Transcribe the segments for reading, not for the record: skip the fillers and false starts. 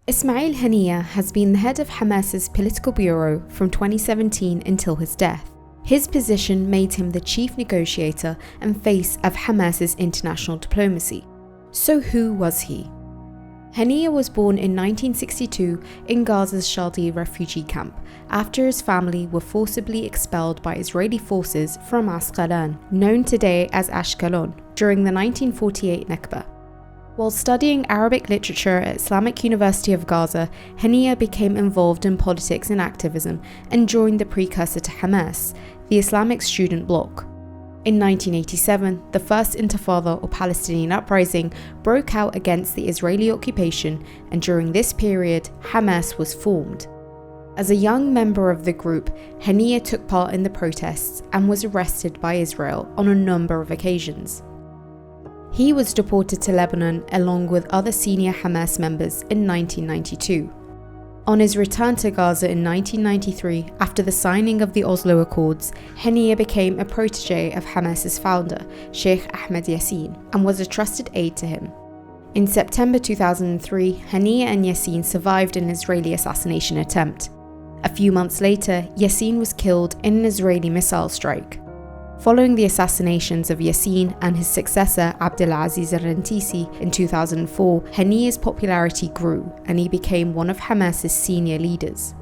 Ismail Haniyeh has been the head of Hamas's political bureau from 2017 until his death. His position made him the chief negotiator and face of Hamas's international diplomacy. So who was he? Haniyeh was born in 1962 in Gaza's Shaldi refugee camp after his family were forcibly expelled by Israeli forces from Asqalan, known today as Ashkelon, during the 1948 Nakba. While studying Arabic literature at Islamic University of Gaza, Haniyeh became involved in politics and activism and joined the precursor to Hamas, the Islamic Student Bloc. In 1987, the First Intifada or Palestinian uprising broke out against the Israeli occupation, and during this period, Hamas was formed. As a young member of the group, Haniyeh took part in the protests and was arrested by Israel on a number of occasions. He was deported to Lebanon along with other senior Hamas members in 1992. On his return to Gaza in 1993, after the signing of the Oslo Accords, Haniyeh became a protege of Hamas's founder, Sheikh Ahmed Yassin, and was a trusted aide to him. In September 2003, Haniyeh and Yassin survived an Israeli assassination attempt. A few months later, Yassin was killed in an Israeli missile strike. Following the assassinations of Yassin and his successor Abdelaziz al-Rantisi in 2004, Haniyeh's popularity grew and he became one of Hamas's senior leaders.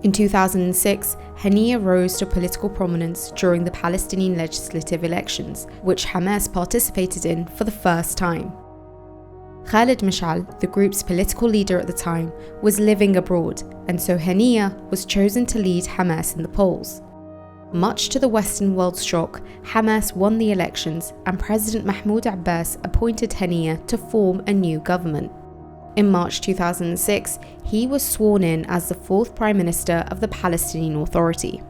In 2006, Haniyeh rose to political prominence during the Palestinian legislative elections, which Hamas participated in for the first time. Khalid Mashal, the group's political leader at the time, was living abroad, and so Haniyeh was chosen to lead Hamas in the polls. Much to the Western world's shock, Hamas won the elections and President Mahmoud Abbas appointed Haniyeh to form a new government. In March 2006, he was sworn in as the fourth Prime Minister of the Palestinian Authority.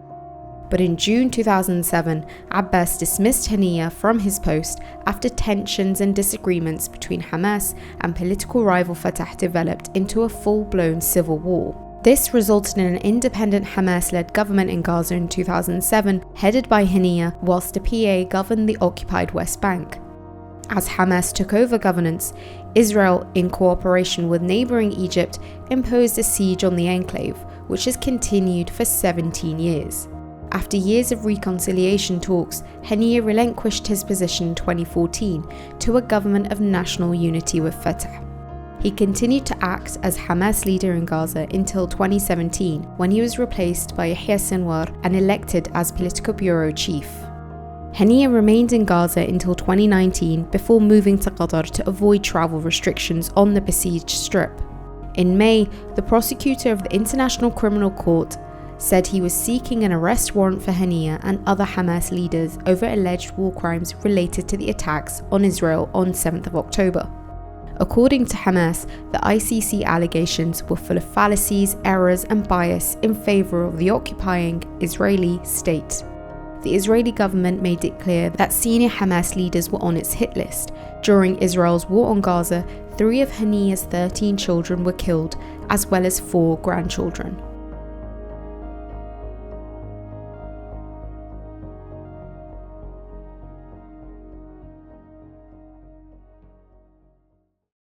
But in June 2007, Abbas dismissed Haniyeh from his post after tensions and disagreements between Hamas and political rival Fatah developed into a full-blown civil war. This resulted in an independent Hamas-led government in Gaza in 2007, headed by Haniyeh, whilst the PA governed the occupied West Bank. As Hamas took over governance, Israel, in cooperation with neighbouring Egypt, imposed a siege on the enclave, which has continued for 17 years. After years of reconciliation talks, Haniyeh relinquished his position in 2014 to a government of national unity with Fatah. He continued to act as Hamas leader in Gaza until 2017, when he was replaced by Yahya Sinwar and elected as political bureau chief. Haniyeh remained in Gaza until 2019 before moving to Qatar to avoid travel restrictions on the besieged strip. In May, the prosecutor of the International Criminal Court said he was seeking an arrest warrant for Haniyeh and other Hamas leaders over alleged war crimes related to the attacks on Israel on 7th of October. According to Hamas, the ICC allegations were full of fallacies, errors and bias in favour of the occupying Israeli state. The Israeli government made it clear that senior Hamas leaders were on its hit list. During Israel's war on Gaza, 3 of Haniyeh's 13 children were killed, as well as 4 grandchildren.